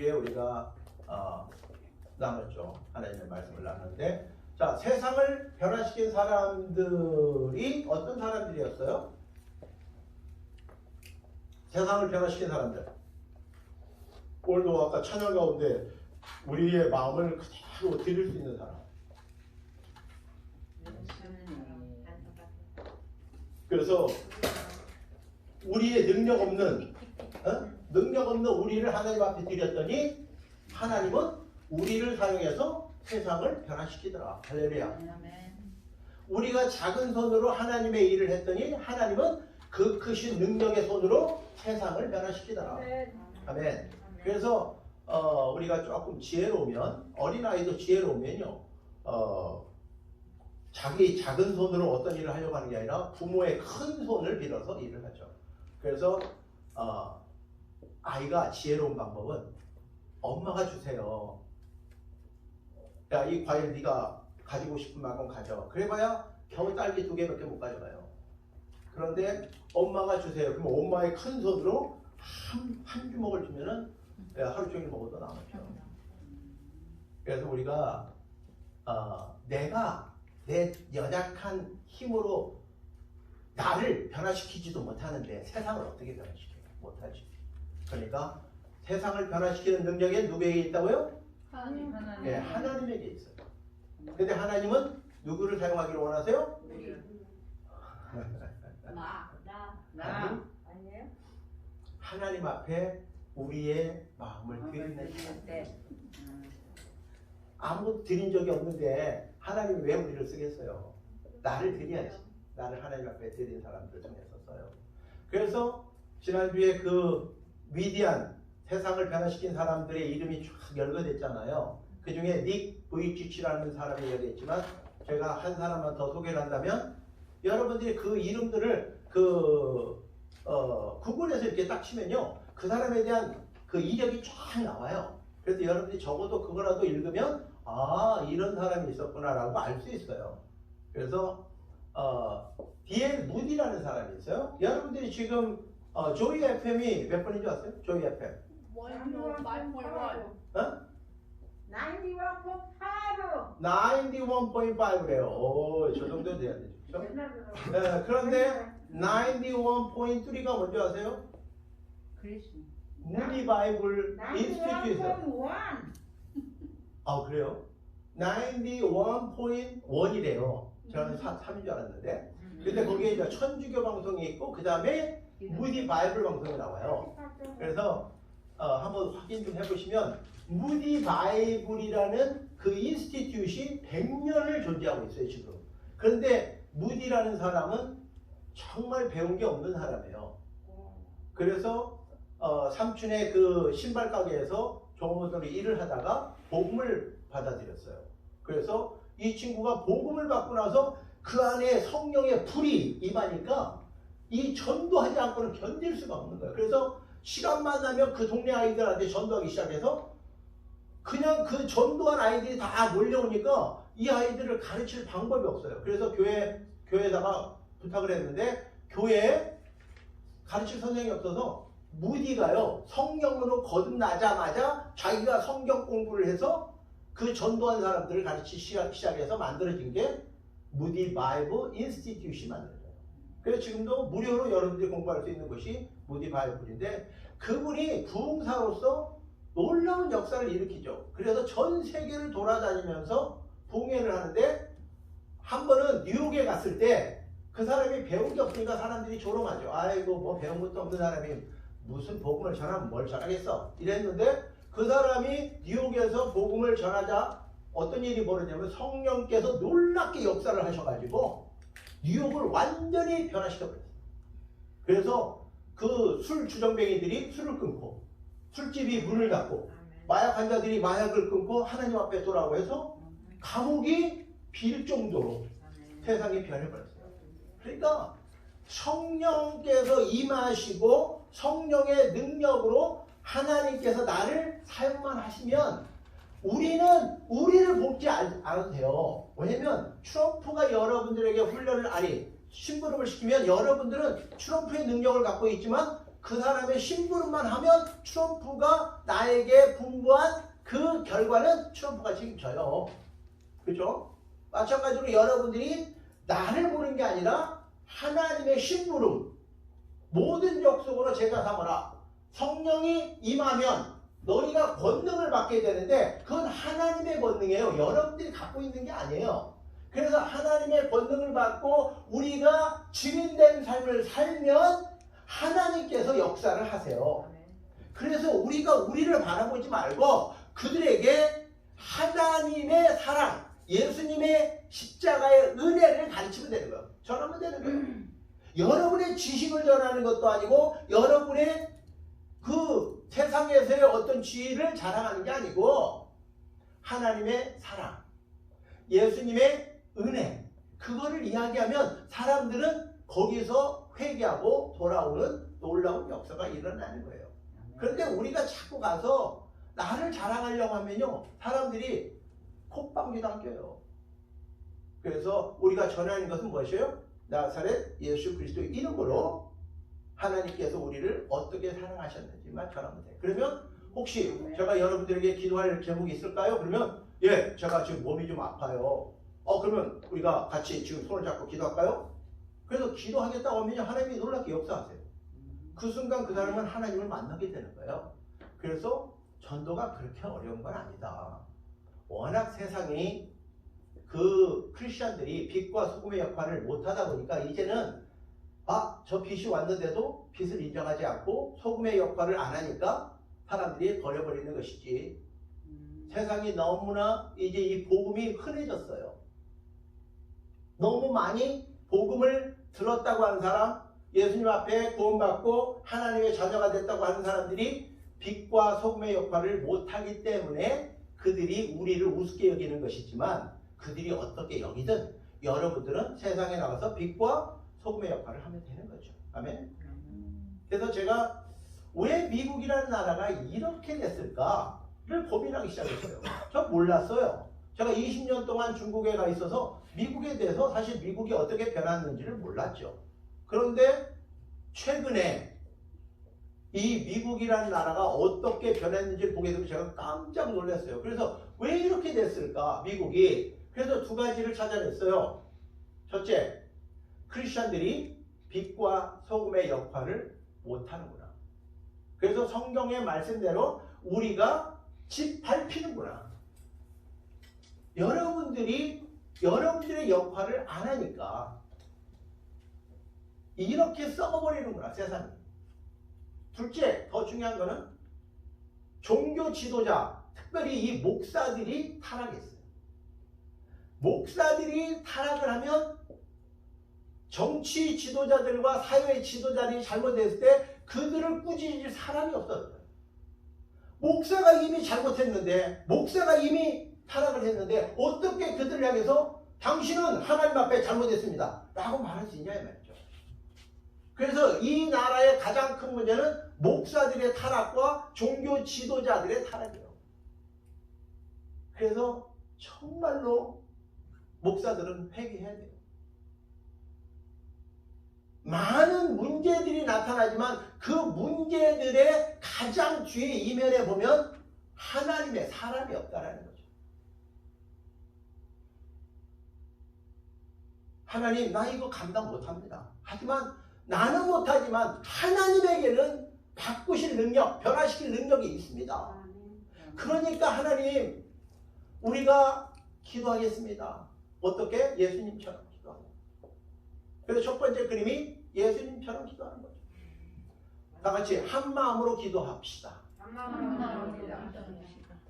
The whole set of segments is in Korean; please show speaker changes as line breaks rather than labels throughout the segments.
지난주에 우리가 나눴죠. 하나님의 말씀을 나눴는데, 자, 세상을 변화시킨 사람들이 어떤 사람들이었어요? 세상을 변화시킨 사람들. 오늘도 아까 찬양 가운데 우리의 마음을 그대로 드릴 수 있는 사람. 그래서 우리의 능력 없는 우리를 하나님 앞에 드렸더니 하나님은 우리를 사용해서 세상을 변화시키더라. 할렐루야. 우리가 작은 손으로 하나님의 일을 했더니 하나님은 그 크신 능력의 손으로 세상을 변화시키더라. 아멘. 그래서 우리가 조금 지혜로우면, 어린아이도 지혜로우면요, 자기 작은 손으로 어떤 일을 하려고 하는 게 아니라 부모의 큰 손을 빌어서 일을 하죠. 그래서 아이가 지혜로운 방법은 엄마가 주세요. 야, 이 과일 네가 가지고 싶은 만큼 가져. 그래봐야 겨우 딸기 2개밖에 못 가져가요. 그런데 엄마가 주세요. 그럼 엄마의 큰 손으로 한 주먹을 주면은 하루 종일 먹어도 남았죠. 그래서 우리가 내가 내 연약한 힘으로 나를 변화시키지도 못하는데 세상을 어떻게 변화시켜요? 못하지. 그러니까 세상을 변화시키는 능력이 누구에게 있다고요?
하나님.
네, 하나님에게 있어요. 근데 하나님은 누구를 사용하기를 원하세요?
나.
아니에요?
하나님 앞에 우리의 마음을 드리는
때.
아무것도 드린 적이 없는데 하나님이 왜 우리를 쓰겠어요? 나를 드려야지. 나를 하나님 앞에 드린 사람들을 통해서 써요. 그래서 지난주에 그 위대한 세상을 변화시킨 사람들의 이름이 쫙 열거됐잖아요. 그 중에 닉 부이치치라는 사람이 여기 있지만 제가 한 사람만 더 소개를 한다면 여러분들이 그 이름들을 구글에서 이렇게 딱 치면요, 그 사람에 대한 그 이력이 쫙 나와요. 그래서 여러분들이 적어도 그거라도 읽으면 이런 사람이 있었구나라고 알 수 있어요. 그래서 D.L. 무디라는 사람이 있어요. 여러분들이 지금 조이 FM이 몇 번인 줄 아세요? 조이 FM
91.5.
어?
91.5.
91.5래요. 오, 저 정도 돼야 되죠. 그렇죠? 네, 그런데 91.3가 뭔지 아세요? 무디 바이블 인스티튜트에서.
91.1.
그래요? 91.1이래요. 저는 3인 줄 알았는데. 근데 거기에 이제 천주교 방송이 있고 그 다음에 무디 바이블 방송이 나와요. 그래서 한번 확인 좀 해보시면 무디 바이블이라는 그 인스티튜트이 100년을 존재하고 있어요 지금. 그런데 무디라는 사람은 정말 배운 게 없는 사람이에요. 그래서 삼촌의 그 신발 가게에서 종업원으로 일을 하다가 복음을 받아들였어요. 그래서 이 친구가 복음을 받고 나서 그 안에 성령의 불이 임하니까 이 전도하지 않고는 견딜 수가 없는 거예요. 그래서 시간만 나면 그 동네 아이들한테 전도하기 시작해서 그냥 그 전도한 아이들이 다 몰려오니까 이 아이들을 가르칠 방법이 없어요. 그래서 교회에다가 부탁을 했는데 교회에 가르칠 선생님이 없어서 무디가요, 성령으로 거듭나자마자 자기가 성경 공부를 해서 그 전도한 사람들을 가르치기 시작해서 만들어진 게 무디 바이블 인스티튜트이 만들어져요. 그래서 지금도 무료로 여러분들이 공부할 수 있는 것이 무디 바이블인데 그분이 부흥사로서 놀라운 역사를 일으키죠. 그래서 전 세계를 돌아다니면서 부흥회를 하는데 한 번은 뉴욕에 갔을 때 그 사람이 배운 게 없으니까 사람들이 조롱하죠. 아이고 뭐 배운 것도 없는 사람이 무슨 복음을 전하면 뭘 전하겠어 이랬는데 그 사람이 뉴욕에서 복음을 전하자 어떤 일이 벌어지냐면 성령께서 놀랍게 역사를 하셔가지고 뉴욕을 완전히 변화시켜버렸어요. 그래서 그 술 주정뱅이들이 술을 끊고 술집이 문을 닫고 마약 환자들이 마약을 끊고 하나님 앞에 돌아오고 감옥이 빌 정도로 세상이 변해버렸어요. 그러니까 성령께서 임하시고 성령의 능력으로 하나님께서 나를 사용만 하시면 우리를 돕지 않아도 돼요. 왜냐면 트럼프가 여러분들에게 심부름을 시키면 여러분들은 트럼프의 능력을 갖고 있지만 그 사람의 심부름만 하면 트럼프가 나에게 분부한 그 결과는 트럼프가 책임져요. 그렇죠? 마찬가지로 여러분들이 나를 보는 게 아니라 하나님의 심부름, 모든 족속으로 제자 삼으라. 성령이 임하면 너희가 권능을 받게 되는데 그건 하나님의 권능이에요. 여러분들이 갖고 있는 게 아니에요. 그래서 하나님의 권능을 받고 우리가 증인된 삶을 살면 하나님께서 역사를 하세요. 그래서 우리가 우리를 바라보지 말고 그들에게 하나님의 사랑, 예수님의 십자가의 은혜를 가르치면 되는 거예요. 전하면 되는 거예요. 여러분의 지식을 전하는 것도 아니고 여러분의 그 세상에서의 어떤 지위를 자랑하는 게 아니고 하나님의 사랑, 예수님의 은혜, 그거를 이야기하면 사람들은 거기서 회개하고 돌아오는 놀라운 역사가 일어나는 거예요. 그런데 우리가 자꾸 가서 나를 자랑하려고 하면요, 사람들이 콧방귀도 안 껴요. 그래서 우리가 전하는 것은 무엇이에요? 나사렛 예수 그리스도의 이름으로 하나님께서 우리를 어떻게 사랑하셨는지만 전하면 돼요. 그러면 혹시 제가 여러분들에게 기도할 제목이 있을까요? 그러면 예, 제가 지금 몸이 좀 아파요. 그러면 우리가 같이 지금 손을 잡고 기도할까요? 그래서 기도하겠다고 하면 하나님이 놀랍게 역사하세요. 그 순간 그 사람은 하나님을 만나게 되는 거예요. 그래서 전도가 그렇게 어려운 건 아니다. 워낙 세상이 그 크리스천들이 빛과 소금의 역할을 못하다 보니까 이제는 저 빛이 왔는데도 빛을 인정하지 않고 소금의 역할을 안 하니까 사람들이 버려버리는 것이지. 세상이 너무나 이제 이 복음이 흔해졌어요. 너무 많이 복음을 들었다고 하는 사람, 예수님 앞에 구원받고 하나님의 자녀가 됐다고 하는 사람들이 빛과 소금의 역할을 못하기 때문에 그들이 우리를 우습게 여기는 것이지만 그들이 어떻게 여기든 여러분들은 세상에 나가서 빛과 소금의 역할을 하면 되는 거죠. 아멘. 그래서 제가 왜 미국이라는 나라가 이렇게 됐을까를 고민하기 시작했어요. 전 몰랐어요. 제가 20년 동안 중국에 가 있어서 미국에 대해서 사실 미국이 어떻게 변했는지를 몰랐죠. 그런데 최근에 이 미국이라는 나라가 어떻게 변했는지 보게 되면 제가 깜짝 놀랐어요. 그래서 왜 이렇게 됐을까, 미국이? 그래서 두 가지를 찾아냈어요. 첫째, 크리스천들이 빛과 소금의 역할을 못하는구나. 그래서 성경의 말씀대로 우리가 짓밟히는구나. 여러분들의 역할을 안 하니까 이렇게 썩어버리는구나, 세상이. 둘째, 더 중요한 거는 종교 지도자, 특별히 이 목사들이 타락했어요. 목사들이 타락을 하면 정치 지도자들과 사회 지도자들이 잘못했을 때 그들을 꾸짖을 사람이 없었어요. 목사가 이미 잘못했는데, 목사가 이미 타락을 했는데 어떻게 그들을 향해서 당신은 하나님 앞에 잘못했습니다 라고 말할 수 있냐 이 말이죠. 그래서 이 나라의 가장 큰 문제는 목사들의 타락과 종교 지도자들의 타락이에요. 그래서 정말로 목사들은 회개해야 돼요. 많은 문제들이 나타나지만 그 문제들의 가장 뒤에 이면에 보면 하나님의 사람이 없다라는 거죠. 하나님, 나 이거 감당 못합니다. 하지만 나는 못하지만 하나님에게는 바꾸실 능력, 변화시킬 능력이 있습니다. 그러니까 하나님, 우리가 기도하겠습니다. 어떻게? 예수님처럼 기도하고. 그래서 첫 번째 그림이 예수님처럼 기도하는 거죠. 다 같이 한 마음으로 기도합시다.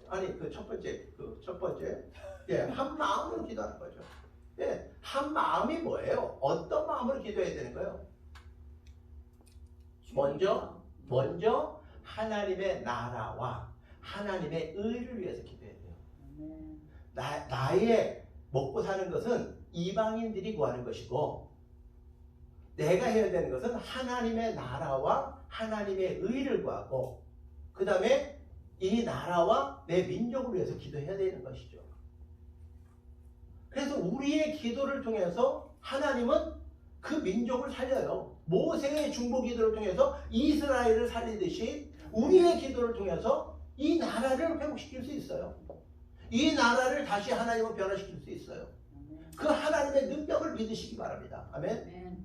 아니, 첫 번째, 예, 한 마음으로 기도하는 거죠. 예, 한 마음이 뭐예요? 어떤 마음으로 기도해야 되는 거예요? 먼저 하나님의 나라와 하나님의 의를 위해서 기도해야 돼요. 나의 먹고 사는 것은 이방인들이 구하는 것이고 내가 해야 되는 것은 하나님의 나라와 하나님의 의를 구하고 그 다음에 이 나라와 내 민족을 위해서 기도해야 되는 것이죠. 그래서 우리의 기도를 통해서 하나님은 그 민족을 살려요. 모세의 중보 기도를 통해서 이스라엘을 살리듯이 우리의 기도를 통해서 이 나라를 회복시킬 수 있어요. 이 나라를 다시 하나님으로 변화시킬 수 있어요. 그 하나님의 능력을 믿으시기 바랍니다. 아멘.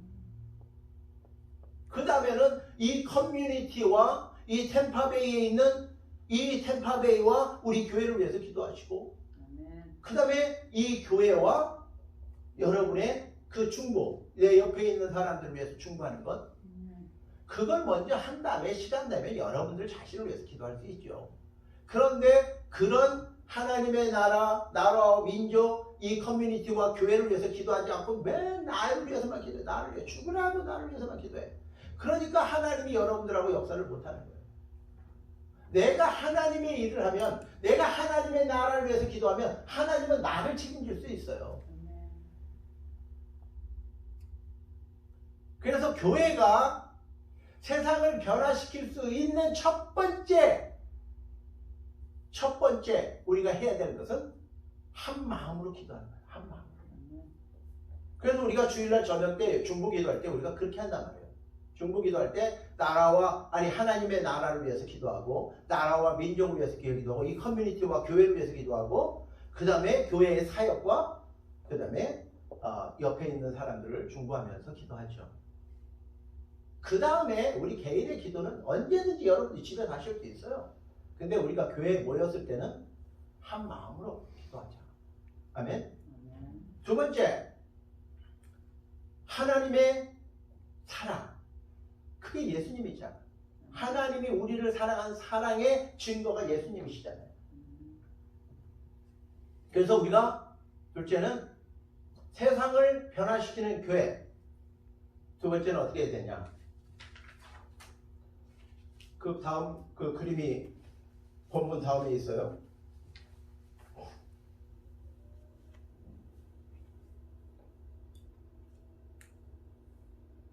그 다음에는 이 커뮤니티와 이 템파베이에 있는 이 템파베이와 우리 교회를 위해서 기도하시고, 그 다음에 이 교회와 여러분의 그 중보, 내 옆에 있는 사람들을 위해서 중보하는 것, 그걸 먼저 한 다음에 시간 되면 여러분들 자신을 위해서 기도할 수 있죠. 그런데 그런 하나님의 나라와 민족, 이 커뮤니티와 교회를 위해서 기도하지 않고 맨 나를 위해서만 기도해. 나를 위해 죽으라고 나를 위해서만 기도해. 그러니까 하나님이 여러분들하고 역사를 못하는 거예요. 내가 하나님의 일을 하면, 내가 하나님의 나라를 위해서 기도하면 하나님은 나를 책임질 수 있어요. 그래서 교회가 세상을 변화시킬 수 있는 첫 번째 우리가 해야 되는 것은 한 마음으로 기도하는 거예요. 한 마음으로. 그래서 우리가 주일날 저녁 때 중보 기도할 때 우리가 그렇게 한단 말이에요. 중보 기도할 때 하나님의 나라를 위해서 기도하고, 나라와 민족을 위해서 기도하고, 이 커뮤니티와 교회를 위해서 기도하고, 그 다음에 교회의 사역과 그 다음에 옆에 있는 사람들을 중보하면서 기도하죠. 그 다음에 우리 개인의 기도는 언제든지 여러분이 집에 가실 수 있어요. 근데 우리가 교회에 모였을 때는 한 마음으로 기도하자. 아멘. 두 번째, 하나님의 사랑. 그게 예수님이잖아. 하나님이 우리를 사랑한 사랑의 증거가 예수님이시잖아요. 그래서 우리가 둘째는 세상을 변화시키는 교회. 두 번째는 어떻게 해야 되냐? 그 다음 그 그림이 본문 다음에 있어요.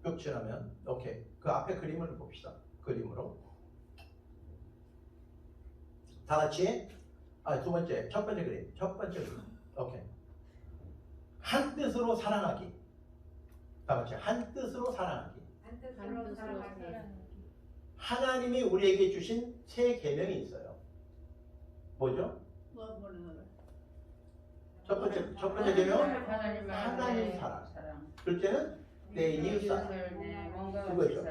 벽칠하면 오케이. 그 앞에 그림을 봅시다. 그림으로 다 같이 두 번째, 첫 번째 그림. 오케이. 한 뜻으로 사랑하기. 다 같이 한 뜻으로 사랑하기. 하나님이 우리에게 주신 세 계명이 있어요. 뭐죠? 첫 번째 계명 하나님 사랑. 둘째는 내 이웃 사랑. 그거죠.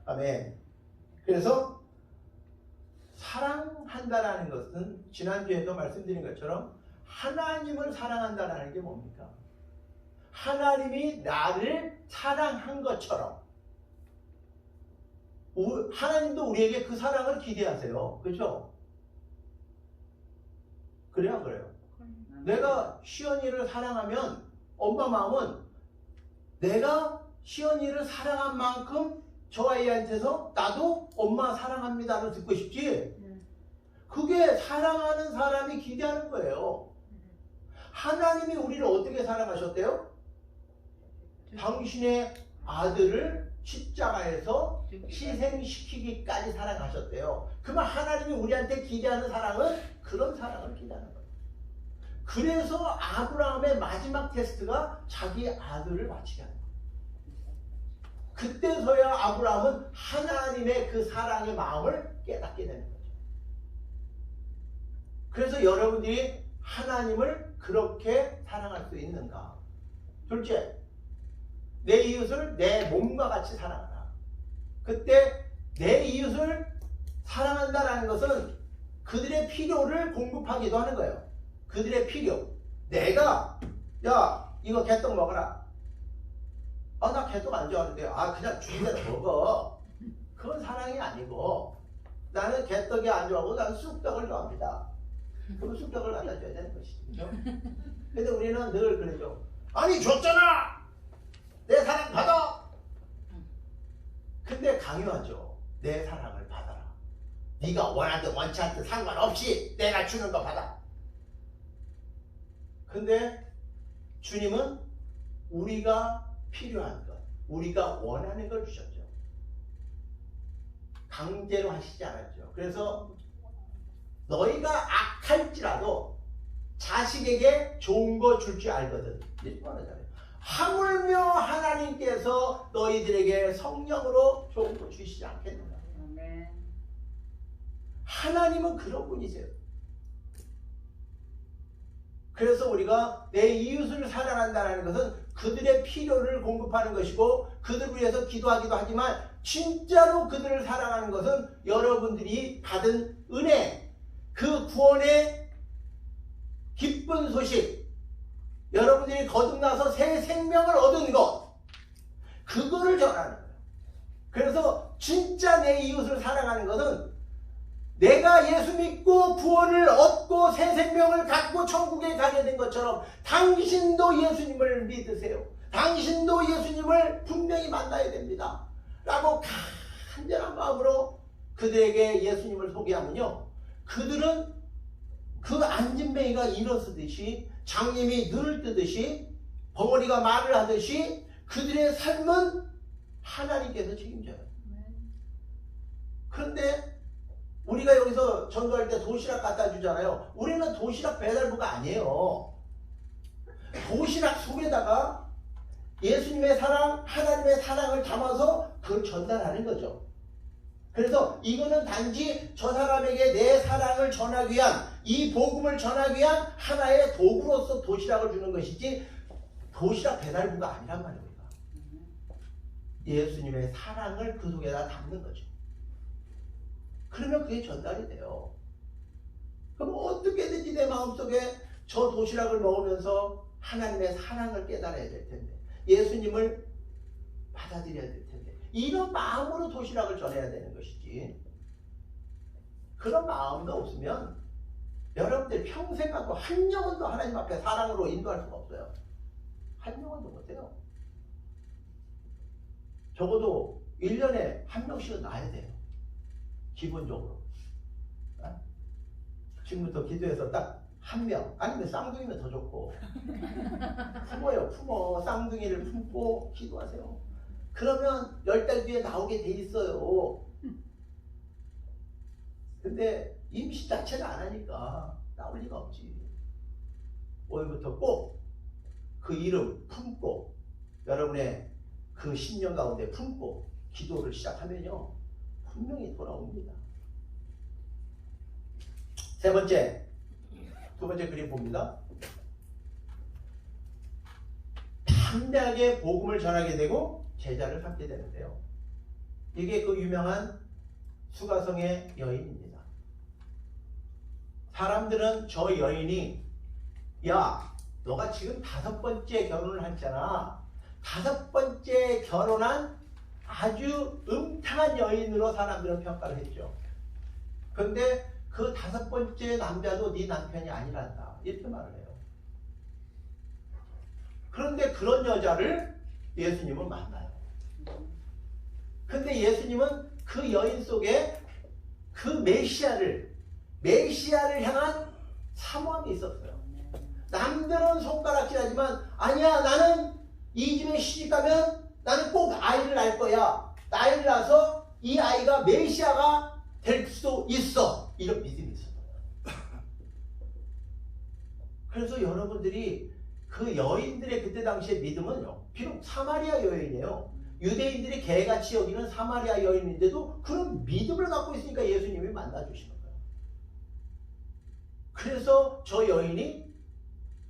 아멘. 그래서 사랑한다라는 것은 지난주에도 말씀드린 것처럼 하나님을 사랑한다라는 게 뭡니까? 하나님이 나를 사랑한 것처럼 하나님도 우리에게 그 사랑을 기대하세요. 그렇죠? 그래요, 안 그래요? 내가 시연이를 사랑하면 엄마 마음은 내가 시연이를 사랑한 만큼 저 아이한테서 나도 엄마 사랑합니다를 듣고 싶지. 그게 사랑하는 사람이 기대하는 거예요. 하나님이 우리를 어떻게 사랑하셨대요? 당신의 아들을 십자가에서 희생시키기까지 사랑하셨대요. 그러면 하나님이 우리한테 기대하는 사랑은 그런 사랑을 기대하는 거예요. 그래서 아브라함의 마지막 테스트가 자기 아들을 바치게 하는 거예요. 그때서야 아브라함은 하나님의 그 사랑의 마음을 깨닫게 되는 거죠. 그래서 여러분들이 하나님을 그렇게 사랑할 수 있는가? 둘째, 내 이웃을 내 몸과 같이 사랑하라. 그때 내 이웃을 사랑한다라는 것은 그들의 필요를 공급하기도 하는 거예요. 그들의 필요. 내가 야 이거 개떡 먹어라. 나 개떡 안 좋아하는데 그냥 주인대로 먹어. 그건 사랑이 아니고 나는 개떡이 안 좋아하고 나는 쑥떡을 좋아합니다. 그럼 쑥떡을 갖다 줘야 되는 것이죠. 그렇죠? 근데 우리는 늘 그러죠. 아니 줬잖아. 내 사랑 받아. 근데 강요하죠. 내 사랑을 받아라. 네가 원하든 원치 않든 상관없이 내가 주는 거 받아. 근데 주님은 우리가 필요한 것, 우리가 원하는 걸 주셨죠. 강제로 하시지 않았죠. 그래서 너희가 악할지라도 자식에게 좋은 거 줄 줄 알거든. 이렇게 말하잖아요. 하물며 하나님께서 너희들에게 성령으로 좋은 거 주시지 않겠는가. 하나님은 그런 분이세요. 그래서 우리가 내 이웃을 사랑한다는 것은 그들의 필요를 공급하는 것이고 그들을 위해서 기도하기도 하지만 진짜로 그들을 사랑하는 것은 여러분들이 받은 은혜, 그 구원의 기쁜 소식, 여러분들이 거듭나서 새 생명을 얻은 것, 그거를 전하는 거예요. 그래서 진짜 내 이웃을 사랑하는 것은 내가 예수 믿고 구원을 얻고 새 생명을 갖고 천국에 가게 된 것처럼 당신도 예수님을 믿으세요. 당신도 예수님을 분명히 만나야 됩니다. 라고 간절한 마음으로 그들에게 예수님을 소개하면요, 그들은 그 안진뱅이가 일어서듯이, 장님이 눈을 뜨듯이, 벙어리가 말을 하듯이 그들의 삶은 하나님께서 책임져요. 그런데 우리가 여기서 전도할 때 도시락 갖다 주잖아요. 우리는 도시락 배달부가 아니에요. 도시락 속에다가 예수님의 사랑, 하나님의 사랑을 담아서 그걸 전달하는 거죠. 그래서 이거는 단지 저 사람에게 내 사랑을 전하기 위한, 이 복음을 전하기 위한 하나의 도구로서 도시락을 주는 것이지 도시락 배달부가 아니란 말이에요. 예수님의 사랑을 그 속에다 담는 거죠. 그러면 그게 전달이 돼요. 그럼 어떻게든지 내 마음속에 저 도시락을 먹으면서 하나님의 사랑을 깨달아야 될 텐데, 예수님을 받아들여야 될 텐데, 이런 마음으로 도시락을 전해야 되는 것이지, 그런 마음도 없으면 여러분들 평생 갖고 한 영혼도 하나님 앞에 사랑으로 인도할 수가 없어요. 한 영혼도 못해요. 적어도 1년에 한 명씩은 낳아야 돼요. 기본적으로. 지금부터 기도해서 딱 한 명, 아니면 쌍둥이면 더 좋고, 품어요. 품어. 쌍둥이를 품고 기도하세요. 그러면 10달 뒤에 나오게 돼 있어요. 근데 임시 자체를 안 하니까 나올 리가 없지. 오늘부터 꼭 그 이름 품고, 여러분의 그 신년 가운데 품고 기도를 시작하면요, 분명히 돌아옵니다. 두 번째 그림 봅니다. 담대하게 복음을 전하게 되고 제자를 삼게 되는데요. 이게 그 유명한 수가성의 여인입니다. 사람들은 저 여인이, 야, 너가 지금 5번째 결혼을 했잖아. 5번째 결혼한 아주 음탕한 여인으로 사람들은 평가를 했죠. 그런데 그 5번째 남자도 네 남편이 아니란다, 이렇게 말을 해요. 그런데 그런 여자를 예수님은 만나요. 그런데 예수님은 그 여인 속에 그 메시아를 향한 사모함이 있었어요. 남들은 손가락질하지만, 아니야, 나는 이 집에 시집가면 나는 꼭 아이를 낳을 거야. 아이를 낳아서 이 아이가 메시아가 될 수 있어. 이런 믿음이 있었어요. 그래서 여러분들이 그 여인들의 그때 당시의 믿음은요, 비록 사마리아 여인이에요. 유대인들이 개같이 여기는 사마리아 여인인데도 그런 믿음을 갖고 있으니까 예수님이 만나주시는 거예요. 그래서 저 여인이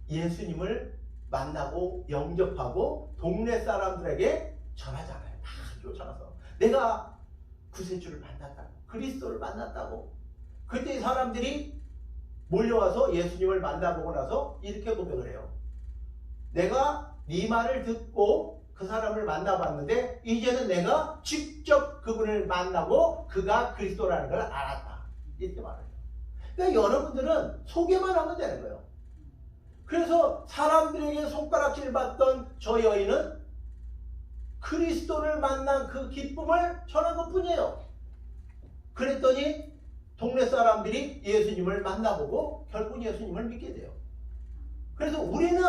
예수님을 만나고 영접하고 동네 사람들에게 전하잖아요. 다 쫓아가서 내가 구세주를 만났다고, 그리스도를 만났다고. 그때 사람들이 몰려와서 예수님을 만나보고 나서 이렇게 고백을 해요. 내가 네 말을 듣고 그 사람을 만나봤는데 이제는 내가 직접 그분을 만나고 그가 그리스도라는 걸 알았다, 이렇게 말해요. 그러니까 여러분들은 소개만 하면 되는 거예요. 그래서 사람들에게 손가락질 받던 저 여인은 그리스도를 만난 그 기쁨을 전한 것 뿐이에요. 그랬더니 동네 사람들이 예수님을 만나보고 결국 예수님을 믿게 돼요. 그래서 우리는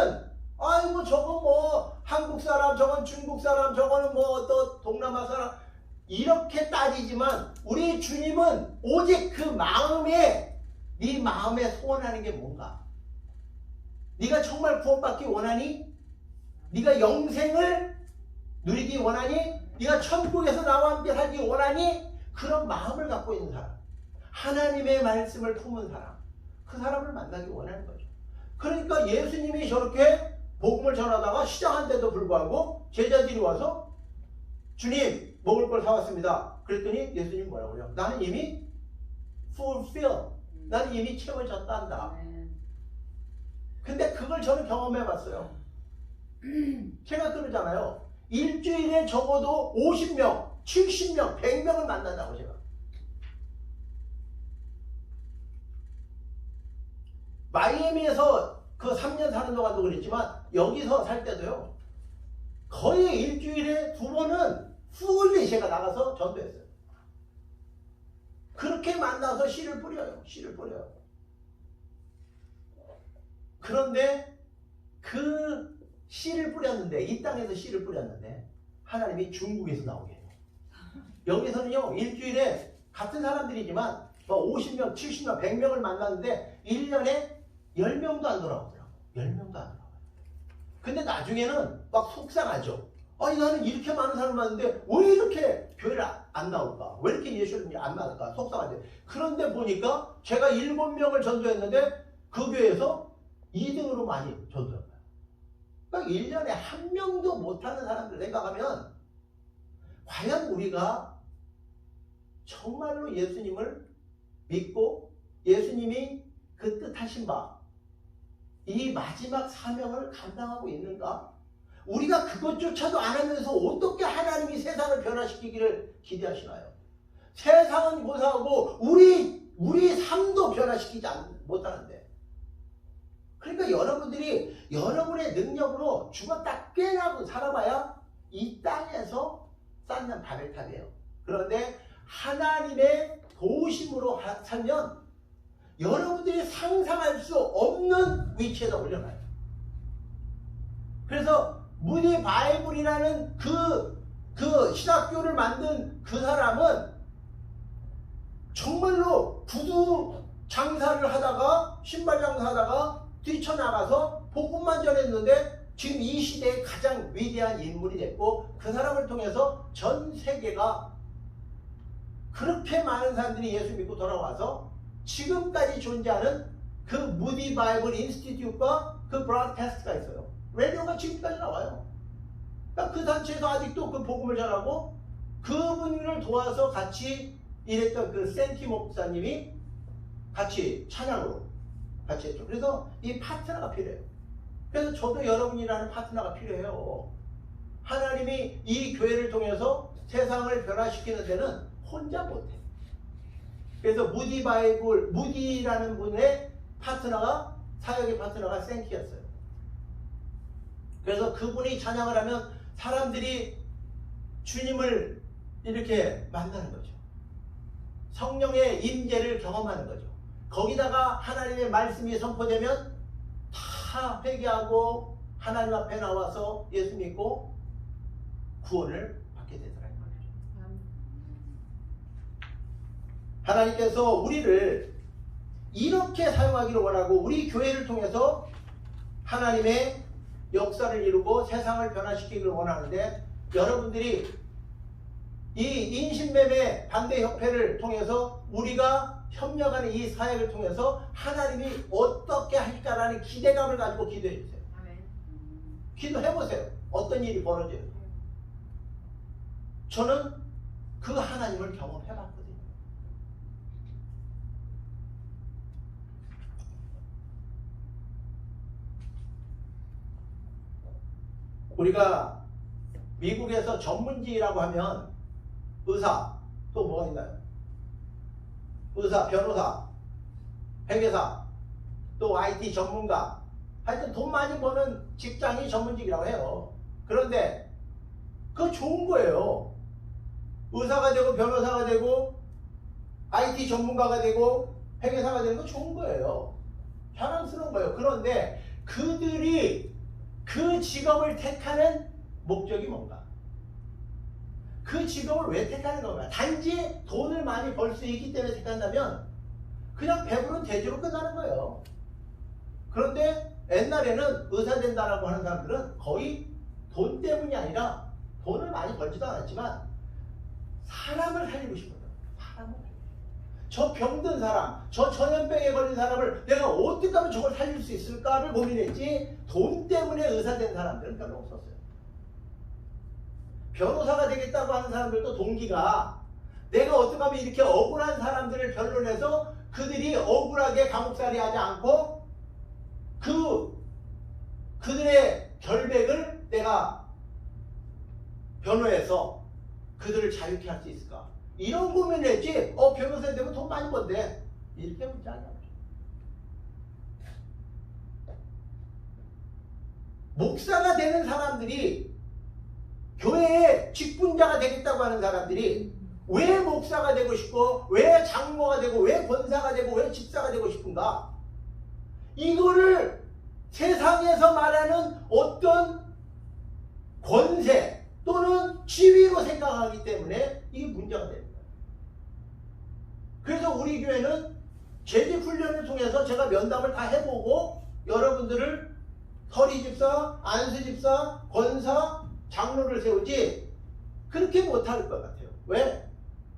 아이고 저거 뭐 한국 사람, 저건 중국 사람, 저거는 뭐 또 동남아 사람, 이렇게 따지지만 우리 주님은 오직 그 마음에, 네 마음에 소원하는 게 뭔가? 네가 정말 구원받기 원하니? 네가 영생을 누리기 원하니? 네가 천국에서 나와 함께 살기 원하니? 그런 마음을 갖고 있는 사람, 하나님의 말씀을 품은 사람, 그 사람을 만나기 원하는 거죠. 그러니까 예수님이 저렇게 복음을 전하다가 시작한데도 불구하고 제자들이 와서 주님 먹을 걸 사왔습니다. 그랬더니 예수님 뭐라고 그래요? 나는 이미 fulfill, 나는 이미 채워졌다 한다. 근데 그걸 저는 경험해 봤어요. 제가 그러잖아요. 일주일에 적어도 50명, 70명, 100명을 만난다고 제가. 마이애미에서 그 3년 사는 동안도 그랬지만 여기서 살 때도요. 거의 일주일에 2번은 풀리 제가 나가서 전도했어요. 그렇게 만나서 씨를 뿌려요. 씨를 뿌려요. 그런데 그 씨를 뿌렸는데, 이 땅에서 씨를 뿌렸는데 하나님이 중국에서 나오게 해요. 여기서는요 일주일에 같은 사람들이지만 50명, 70명, 100명을 만났는데 1년에 10명도 안 돌아오더라고요. 10명도 안 돌아와요. 근데 나중에는 막 속상하죠. 아니 나는 이렇게 많은 사람 많은데 왜 이렇게 교회를 안 나올까? 왜 이렇게 예수님이 안 나올까? 속상하죠. 그런데 보니까 제가 7명을 전도했는데 그 교회에서 2등으로 많이 전도한 거예요. 그러니까 1년에 1명도 못하는 사람들 생각하면 과연 우리가 정말로 예수님을 믿고 예수님이 그 뜻하신 바 이 마지막 사명을 감당하고 있는가? 우리가 그것조차도 안 하면서 어떻게 하나님이 세상을 변화시키기를 기대하시나요? 세상은 고사하고 우리 삶도 변화시키지 못하는데. 그러니까 여러분들이 여러분의 능력으로 죽었다 깨나고 살아봐야 이 땅에서 쌓는 바벨탑이에요. 그런데 하나님의 도우심으로 살면 여러분들이 상상할 수 없는 위치에다 올려놔요. 그래서 무디 바이블이라는 그 신학교를 만든 그 사람은 정말로 구두 장사를 하다가 신발 장사하다가 뛰쳐나가서 복음만 전했는데 지금 이 시대의 가장 위대한 인물이 됐고 그 사람을 통해서 전 세계가 그렇게 많은 사람들이 예수 믿고 돌아와서 지금까지 존재하는 그 무디 바이블 인스티튜트와 그 브로드캐스트가 있어요. 라디오가 지금까지 나와요. 그러니까 그 단체에서 아직도 그 복음을 전하고 그분을 도와서 같이 일했던 그 센티 목사님이 같이 찬양으로 같이 했죠. 그래서 이 파트너가 필요해요. 그래서 저도 여러분이라는 파트너가 필요해요. 하나님이 이 교회를 통해서 세상을 변화시키는 데는 혼자 못해. 그래서 무디 바이블, 무디라는 분의 파트너가, 사역의 파트너가 센키였어요. 그래서 그분이 찬양을 하면 사람들이 주님을 이렇게 만나는 거죠. 성령의 임재를 경험하는 거죠. 거기다가 하나님의 말씀이 선포되면 다 회개하고 하나님 앞에 나와서 예수 믿고 구원을 받게 되더라는 거죠. 하나님께서 우리를 이렇게 사용하기를 원하고 우리 교회를 통해서 하나님의 역사를 이루고 세상을 변화시키기를 원하는데 여러분들이 이 인신매매 반대협회를 통해서 우리가 협력하는 이 사역을 통해서 하나님이 어떻게 할까라는 기대감을 가지고 기도해 주세요. 기도해 보세요. 어떤 일이 벌어져요. 저는 그 하나님을 경험해 봤거든요. 우리가 미국에서 전문직이라고 하면 의사, 또 뭐가 있나요? 의사, 변호사, 회계사, 또 IT 전문가, 하여튼 돈 많이 버는 직장이 전문직이라고 해요. 그런데 그거 좋은 거예요. 의사가 되고 변호사가 되고 IT 전문가가 되고 회계사가 되는 거 좋은 거예요. 자랑스러운 거예요. 그런데 그들이 그 직업을 택하는 목적이 뭔가? 그 직업을 왜 택하는 건가? 단지 돈을 많이 벌 수 있기 때문에 택한다면 그냥 배부른 대주로 끝나는 거예요. 그런데 옛날에는 의사 된다라고 하는 사람들은 거의 돈 때문이 아니라 돈을 많이 벌지도 않았지만 사람을 살리고 싶었어요. 사람을 살리고 싶어요. 저 병든 사람, 저 전염병에 걸린 사람을 내가 어떻게 하면 저걸 살릴 수 있을까를 고민했지 돈 때문에 의사된 사람들은 별로 없었어요. 변호사가 되겠다고 하는 사람들도 동기가 내가 어떻게 하면 이렇게 억울한 사람들을 변론해서 그들이 억울하게 감옥살이 하지 않고 그들의 결백을 내가 변호해서 그들을 자유케 할 수 있을까? 이런 고민을 했지, 변호사 되면 돈 많이 번대. 이렇게 문제 아니야. 목사가 되는 사람들이, 교회의 직분자가 되겠다고 하는 사람들이 왜 목사가 되고 싶고, 왜 장로가 되고, 왜 권사가 되고, 왜 집사가 되고 싶은가? 이거를 세상에서 말하는 어떤 권세 또는 지위로 생각하기 때문에 이게 문제가 됩니다. 그래서 우리 교회는 재직 훈련을 통해서 제가 면담을 다 해보고 여러분들을 서리 집사, 안수 집사, 권사, 장로를 세우지 그렇게 못할 것 같아요. 왜?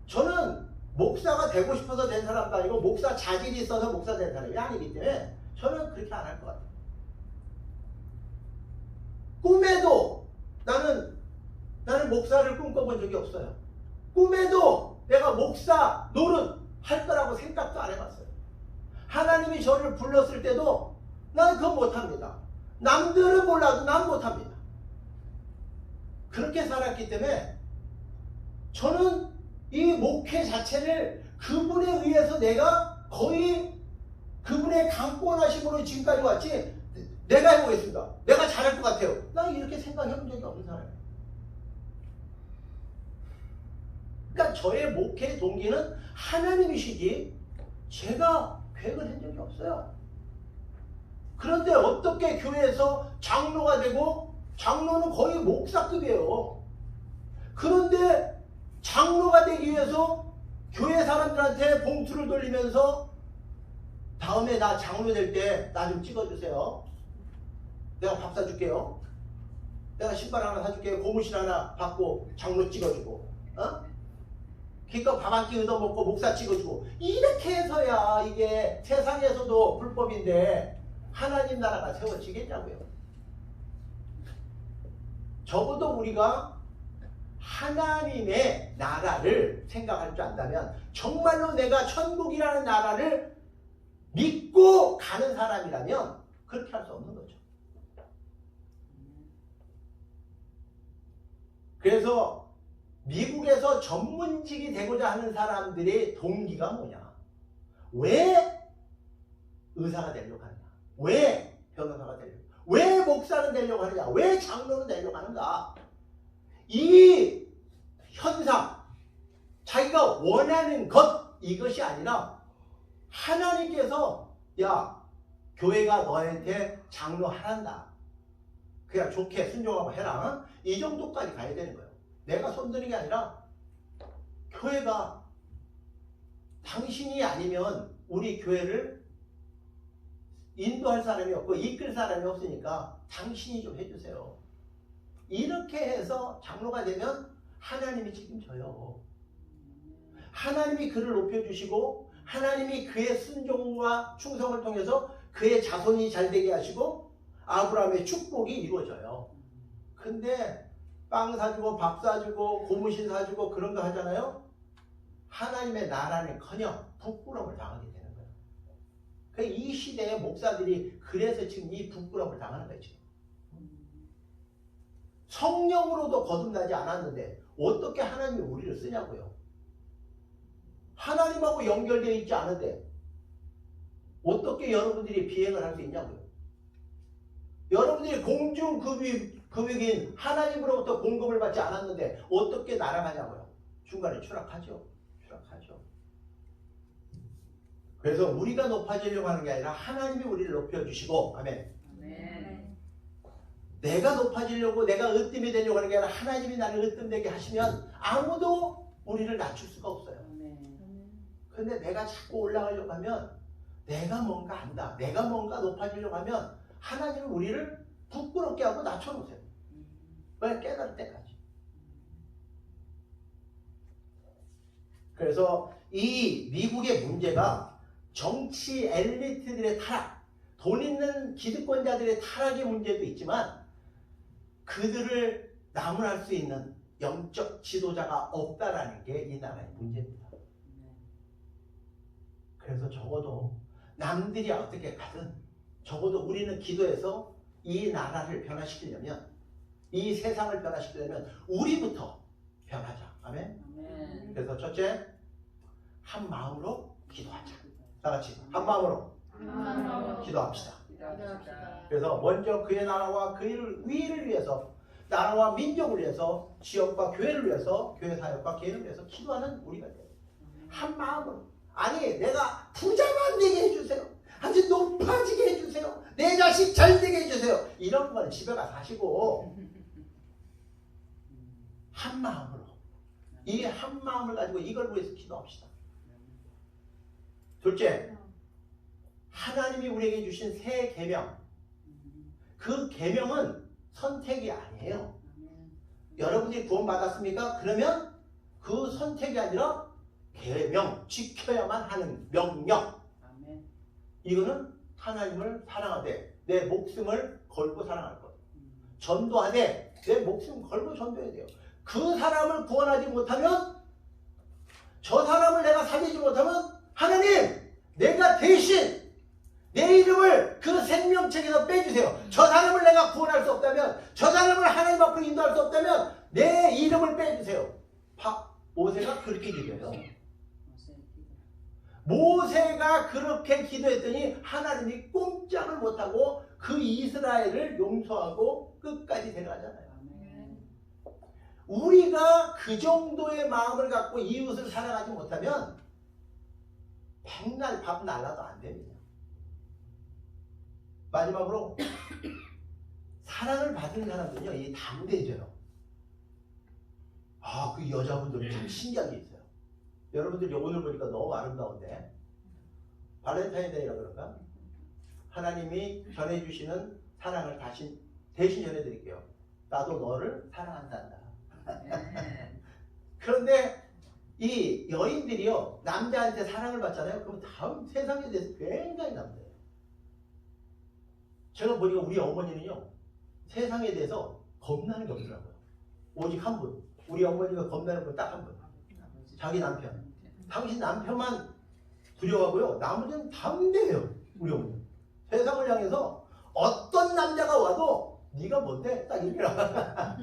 저는 목사가 되고 싶어서 된 사람도 아니고 목사 자질이 있어서 목사 된 사람이 아니기 때문에 저는 그렇게 안 할 것 같아요. 꿈에도 나는 목사를 꿈꿔본 적이 없어요. 꿈에도 내가 목사 노릇 할 거라고 생각도 안 해봤어요. 하나님이 저를 불렀을 때도 난 그거 못합니다. 남들은 몰라도 난 못합니다. 그렇게 살았기 때문에 저는 이 목회 자체를 그분에 의해서 내가 거의 그분의 강권하심으로 지금까지 왔지 내가 해보겠습니다. 내가 잘할 것 같아요. 난 이렇게 생각해본 적이 없는 사람이에요. 그러니까 저의 목회 동기는 하나님이시지 제가 계획을 한 적이 없어요. 그런데 어떻게 교회에서 장로가 되고 장로는 거의 목사급이에요. 그런데 장로가 되기 위해서 교회 사람들한테 봉투를 돌리면서 다음에 나 장로 될 때 나 좀 찍어주세요. 내가 밥 사줄게요. 내가 신발 하나 사줄게요. 고무신 하나 받고 장로 찍어주고 기껏 밥 한 끼 얻어먹고 목사 찍어주고 이렇게 해서야 이게 세상에서도 불법인데 하나님 나라가 세워지겠냐고요. 적어도 우리가 하나님의 나라를 생각할 줄 안다면 정말로 내가 천국이라는 나라를 믿고 가는 사람이라면 그렇게 할 수 없는 거죠. 그래서 미국에서 전문직이 되고자 하는 사람들의 동기가 뭐냐? 왜 의사가 되려고 하느냐? 왜 변호사가 되려고 하느냐? 왜 목사는 되려고 하느냐? 왜 장로는 되려고 하는가? 이 현상, 자기가 원하는 것 이것이 아니라 하나님께서 야 교회가 너한테 장로 하란다. 그냥 좋게 순종하고 해라. 이 정도까지 가야 되는 거예요. 내가 손드는 게 아니라 교회가 당신이 아니면 우리 교회를 인도할 사람이 없고 이끌 사람이 없으니까 당신이 좀 해주세요. 이렇게 해서 장로가 되면 하나님이 책임져요. 하나님이 그를 높여주시고 하나님이 그의 순종과 충성을 통해서 그의 자손이 잘 되게 하시고 아브라함의 축복이 이루어져요. 근데 빵 사주고 밥 사주고 고무신 사주고 그런 거 하잖아요. 하나님의 나라는커녕 부끄러움을 당하게 되는 거예요. 이 시대의 목사들이 그래서 지금 이 부끄러움을 당하는 거죠. 성령으로도 거듭나지 않았는데 어떻게 하나님이 우리를 쓰냐고요. 하나님하고 연결되어 있지 않은데 어떻게 여러분들이 비행을 할 수 있냐고요. 여러분들이 공중급유인 하나님으로부터 공급을 받지 않았는데 어떻게 날아가냐고요. 중간에 추락하죠. 그래서 우리가 높아지려고 하는 게 아니라 하나님이 우리를 높여주시고 아멘. 내가 높아지려고 내가 으뜸이 되려고 하는 게 아니라 하나님이 나를 으뜸되게 하시면 아무도 우리를 낮출 수가 없어요. 근데 내가 자꾸 올라가려고 하면 내가 뭔가 안다. 내가 뭔가 높아지려고 하면 하나님은 우리를 부끄럽게 하고 낮춰놓으세요. 왜? 깨달을 때까지. 그래서 이 미국의 문제가 정치 엘리트들의 타락, 돈 있는 기득권자들의 타락의 문제도 있지만 그들을 나무랄 수 있는 영적 지도자가 없다라는 게 이 나라의 문제입니다. 그래서 적어도 남들이 어떻게 가든 적어도 우리는 기도해서 이 나라를 변화시키려면, 이 세상을 변화시키려면 우리부터 변하자. 아멘.
아멘.
그래서 첫째, 한 마음으로 기도하자. 다 같이 한 마음으로 기도합시다.
기도합시다.
그래서 먼저 그의 나라와 그의 위를 위해서, 나라와 민족을 위해서, 지역과 교회를 위해서, 교회 사역과 개인을 위해서 기도하는 우리가 돼요. 한 마음으로. 아니, 내가 부자만 되게 해주세요. 아주 높아지게 해주세요. 내 자식 잘 되게 해주세요. 이런 건 집에 가서 하시고 한 마음으로, 이 한 마음을 가지고 이걸 위해서 기도합시다. 둘째, 하나님이 우리에게 주신 새 계명. 그 계명은 선택이 아니에요. 여러분들이 구원받았습니까? 그러면 그 선택이 아니라 계명, 지켜야만 하는 명령. 이거는 하나님을 사랑하되 내 목숨을 걸고 사랑할 것. 전도하되 내 목숨 걸고 전도해야 돼요. 그 사람을 구원하지 못하면, 저 사람을 내가 살리지 못하면 하나님, 내가 대신 내 이름을 그 생명책에서 빼주세요. 저 사람을 내가 구원할 수 없다면, 저 사람을 하나님 앞으로 인도할 수 없다면 내 이름을 빼주세요. 모세가 그렇게 기도해요. 모세가 그렇게 기도했더니 하나님이 꼼짝을 못하고 그 이스라엘을 용서하고 끝까지 데려가잖아요. 우리가 그 정도의 마음을 갖고 이웃을 사랑하지 못하면 백날 밥 날라도 안 됩니다. 마지막으로 사랑을 받은 사람들은요, 이 담대해져요. 그 여자분들이 참 신기한 게 있어요. 여러분들 오늘 보니까 너무 아름다운데, 발렌타인데이라 그런가? 하나님이 전해주시는 사랑을 대신 전해드릴게요. 나도 너를 사랑한단다. 그런데 이 여인들이요, 남자한테 사랑을 받잖아요. 그럼 다음 세상에 대해서 굉장히 남자예요. 제가 보니까 우리 어머니는요, 세상에 대해서 겁나는 게 없더라고요. 오직 한 분. 우리 어머니가 겁나는 분 딱 한 분. 자기 남편. 당신 남편만 두려워하고요, 나머지는 담대해요. 우리 어머니. 세상을 향해서 어떤 남자가 와도 네가 뭔데? 딱 이래라.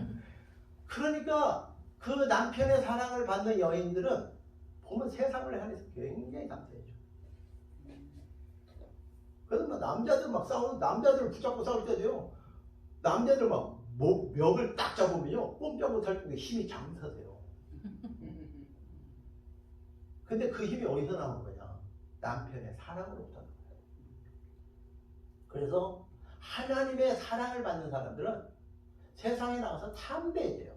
그러니까 그 남편의 사랑을 받는 여인들은 보면 세상을 향해서 굉장히 담대해져. 그래서 막 남자들 막 싸우는, 남자들을 붙잡고 싸울 때도요, 남자들 막 멱을 딱 잡으면요, 꼼짝 못할 정도의 힘이 장사돼요. 근데 그 힘이 어디서 나온 거냐? 남편의 사랑으로부터 나온 거예요. 그래서 하나님의 사랑을 받는 사람들은 세상에 나가서 담대해져요.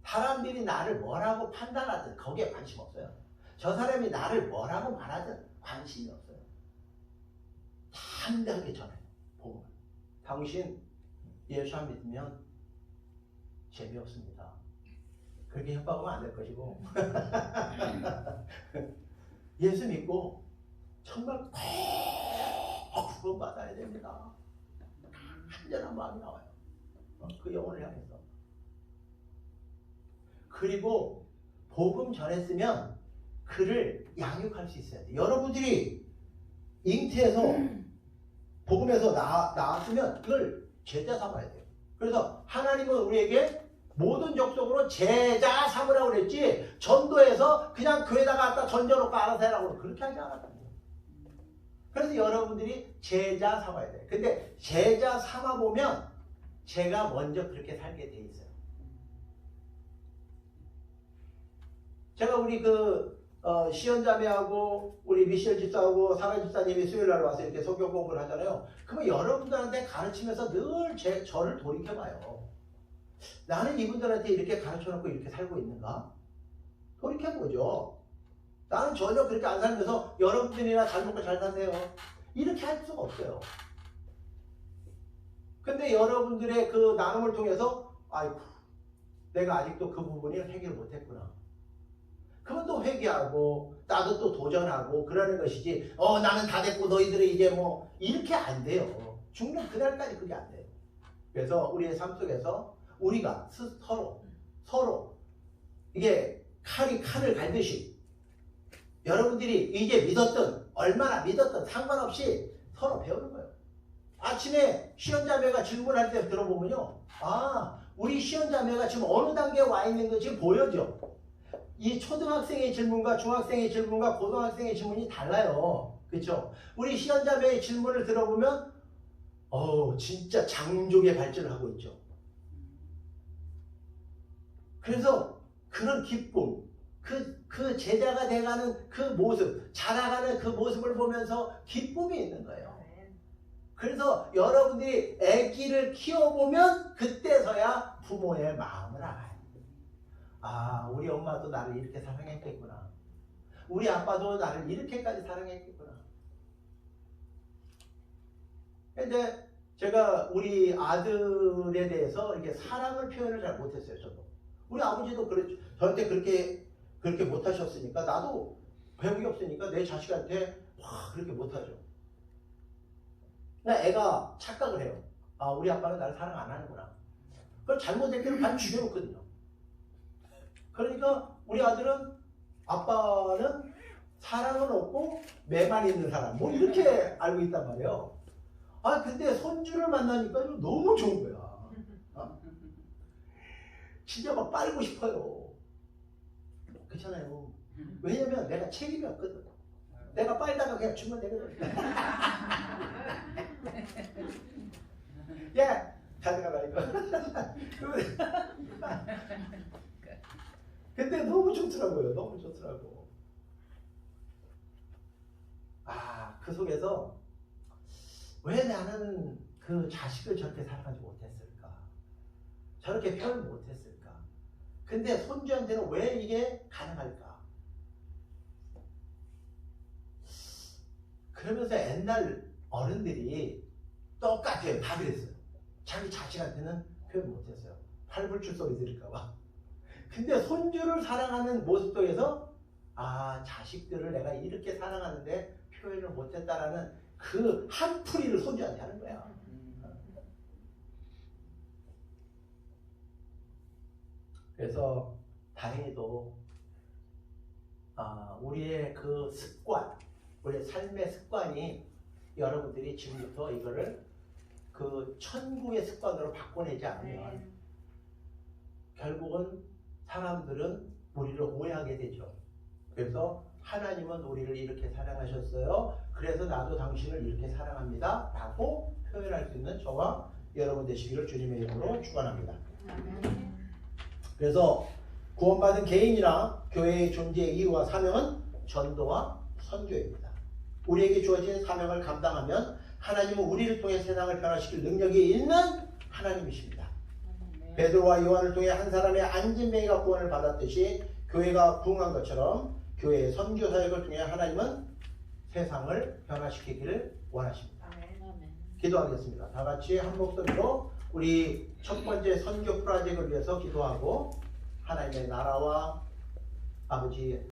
사람들이 나를 뭐라고 판단하든 거기에 관심 없어요. 저 사람이 나를 뭐라고 말하든 관심이 없어요. 담대하게 전해요. 복음을. 당신 예수 안 믿으면 재미없습니다. 그렇게 협박하면 안 될 것이고 예수 믿고 정말 꼭 구원받아야 됩니다. 간절한 마음이 나와요. 그 영혼을 향해서. 그리고 복음 전했으면 그를 양육할 수 있어야 돼요. 여러분들이 잉태해서 복음에서 나왔으면 그걸 제자 삼아야 돼요. 그래서 하나님은 우리에게 모든 족속으로 제자 삼으라고 그랬지, 전도해서 그냥 교회다가 갖다 던져놓고 알아서 해라고 그렇게 하지 않았거든요. 그래서 여러분들이 제자 삼아야 돼요. 근데 제자 삼아보면 제가 먼저 그렇게 살게 돼 있어요. 제가 우리 시연자매하고 우리 미셸 집사하고 사라 집사님이 수요일날 와서 이렇게 성경 공부를 하잖아요. 그러면 여러분들한테 가르치면서 늘 저를 돌이켜봐요. 나는 이분들한테 이렇게 가르쳐놓고 이렇게 살고 있는가? 돌이켜보죠. 나는 전혀 그렇게 안 살면서 여러분들이나 잘 먹고 잘 사세요, 이렇게 할 수가 없어요. 근데 여러분들의 그 나눔을 통해서 아이고, 내가 아직도 그 부분을 해결 못했구나. 그러면 또 회개하고 나도 또 도전하고 그러는 것이지 나는 다 됐고 너희들이 이제 뭐 이렇게 안 돼요. 죽는 그날까지 그게 안 돼요. 그래서 우리의 삶 속에서 우리가 서로 이게 칼이 칼을 갈듯이 여러분들이 이제 믿었든 얼마나 믿었든 상관없이 서로 배우는 거예요. 아침에 시연자매가 질문할 때 들어보면요. 우리 시연자매가 지금 어느 단계에 와 있는 거 지금 보여죠. 이 초등학생의 질문과 중학생의 질문과 고등학생의 질문이 달라요. 그렇죠? 우리 시연자매의 질문을 들어보면 진짜 장족의 발전을 하고 있죠. 그래서 그런 기쁨, 그 제자가 돼가는 그 모습, 자라가는 그 모습을 보면서 기쁨이 있는 거예요. 그래서 여러분들이 아기를 키워보면 그때서야 부모의 마음을 알아요. 우리 엄마도 나를 이렇게 사랑했겠구나. 우리 아빠도 나를 이렇게까지 사랑했겠구나. 근데 제가 우리 아들에 대해서 이렇게 사랑을 표현을 잘 못했어요. 저도. 우리 아버지도 저한테 그렇게 못하셨으니까 나도 배운 게 없으니까 내 자식한테 그렇게 못하죠. 근데 애가 착각을 해요. 우리 아빠는 나를 사랑 안 하는구나. 그걸 잘못했기를 반 죽여놓거든요. 그러니까 우리 아들은 아빠는 사랑은 없고 매만 있는 사람 뭐 이렇게 알고 있단 말이에요. 근데 손주를 만나니까 너무 좋은 거야. 진짜 막 빨고 싶어요. 그렇잖아요. 왜냐면 내가 책임이 없거든. 내가 빨다가 그냥 주면 되거든. 야, 가져가라 이거. 근데 너무 좋더라고요. 너무 좋더라고. 그 속에서 왜 나는 그 자식을 저렇게 사랑하지 못했을까? 저렇게 표현을 못했을까? 근데 손주한테는 왜 이게 가능할까? 그러면서 옛날 어른들이 똑같아요. 다 그랬어요. 자기 자식한테는 표현 못했어요. 팔불출 소리 들을까봐. 근데 손주를 사랑하는 모습 속에서 자식들을 내가 이렇게 사랑하는데 표현을 못했다라는 그 한풀이를 손주한테 하는 거야. 그래서 다행히도 우리의 그 습관, 우리의 삶의 습관이 여러분들이 지금부터 이거를 그 천국의 습관으로 바꿔내지 않으면 결국은 사람들은 우리를 오해하게 되죠. 그래서 하나님은 우리를 이렇게 사랑하셨어요. 그래서 나도 당신을 이렇게 사랑합니다. 라고 표현할 수 있는 저와 여러분 되시기를 주님의 이름으로 축원합니다. 그래서 구원받은 개인이나 교회의 존재의 이유와 사명은 전도와 선교입니다. 우리에게 주어진 사명을 감당하면 하나님은 우리를 통해 세상을 변화시킬 능력이 있는 하나님이십니다. 베드로와 요한을 통해 한 사람의 안진뱅이가 구원을 받았듯이 교회가 부흥한 것처럼 교회의 선교 사역을 통해 하나님은 세상을 변화시키기를 원하십니다. 기도하겠습니다. 다 같이 한 목소리로 우리 첫 번째 선교 프로젝트를 위해서 기도하고 하나님의 나라와 아버지